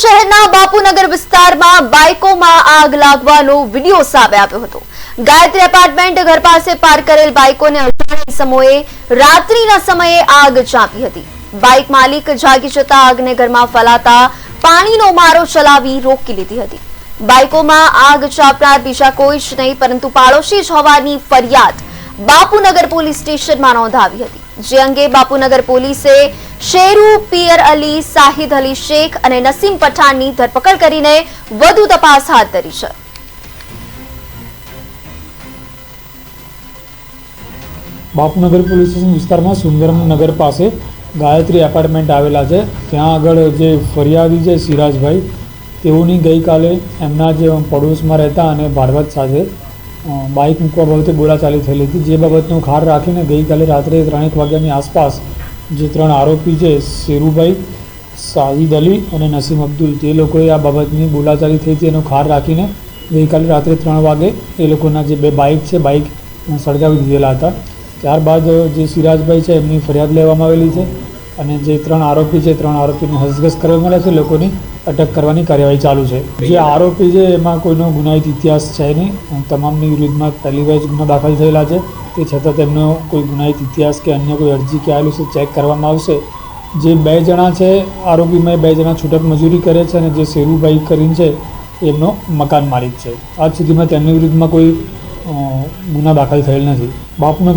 શહેરના બાપુનગર વિસ્તારમાં બાઇકોમાં આગ લાગવાનો વિડીયો સામે આવ્યો હતો। ગાયત્રી એપાર્ટમેન્ટ ઘર પાસે પાર્ક કરેલ બાઇકોને અજાણ્યા સમયે રાત્રિના સમયે આગ ચાંપી હતી। બાઇક માલિક જાગી જતા આગને ઘરમાં ફેલાતા પાણીનો મારો ચલાવી રોકી લીધી હતી। બાઇકોમાં આગ ચાંપનાર બીજા કોઈ જ નહીં પરંતુ પાડોશી જ હોવાની ફરિયાદ બાપુનગર પોલીસ સ્ટેશનમાં નોંધાવી હતી, જે અંગે બાપુનગર પોલીસે શેરુ પિયર અલી, શાહિદ અલી શેખ અને નસીમ પઠાણની ધરપકડ કરીને વધુ તપાસ હાથ ધરી છે। બાપુનગર પોલીસ સ્ટેશન વિસ્તારમાં સુંદરમનગર પાસે ગાયત્રી એપાર્ટમેન્ટ આવેલા છે। ત્યાં આગળ જે ફરિયાદી છે સિરાજભાઈ, તેઓની ગઈકાલે એમના જે પડોશમાં રહેતા અને ભાડવત સાથે બાઇક મૂકવા બાબતે બોલાચાલી થયેલી હતી, જે બાબતનો ખાર રાખીને ગઈકાલે રાત્રે 3:00 વાગ્યાની આસપાસ જે 3 આરોપી છે શેરુભાઈ, શાહિદ અલી અને નસીમ અબ્દુલ, તે લોકોએ આ બાબતની બોલાચાલી થઈ હતી એનો ખાર રાખીને ગઈકાલે રાત્રે 3 વાગે એ લોકોના જે 2 બાઇક છે બાઇક સળગાવી દીધેલા હતા। ત્યારબાદ જે સિરાજભાઈ છે એમની ફરિયાદ લેવામાં આવેલી છે અને જે 3 આરોપી છે 3 આરોપીને હસ્તગત કરવામાં આવ્યા છે। લોકોની અટક કરવાની કાર્યવાહી ચાલુ છે। જે આરોપી છે એમાં કોઈનો ગુનાહિત ઇતિહાસ છે નહીં, તમામની વિરુદ્ધમાં પહેલી વાર ગુનો દાખલ થયેલા છે, તે છતાં તેમનો કોઈ ગુનાહિત ઇતિહાસ કે અન્ય કોઈ અરજી કે આવેલું છે ચેક કરવામાં આવશે। જે 2 જણા છે આરોપીમાં 2 જણા છૂટક મજૂરી કરે છે અને જે શેરુભાઈ કરીને છે એમનો મકાન માલિક છે। આજ સુધીમાં તેમની વિરુદ્ધમાં કોઈ ગુના દાખલ થયેલ નથી। બાપુનગર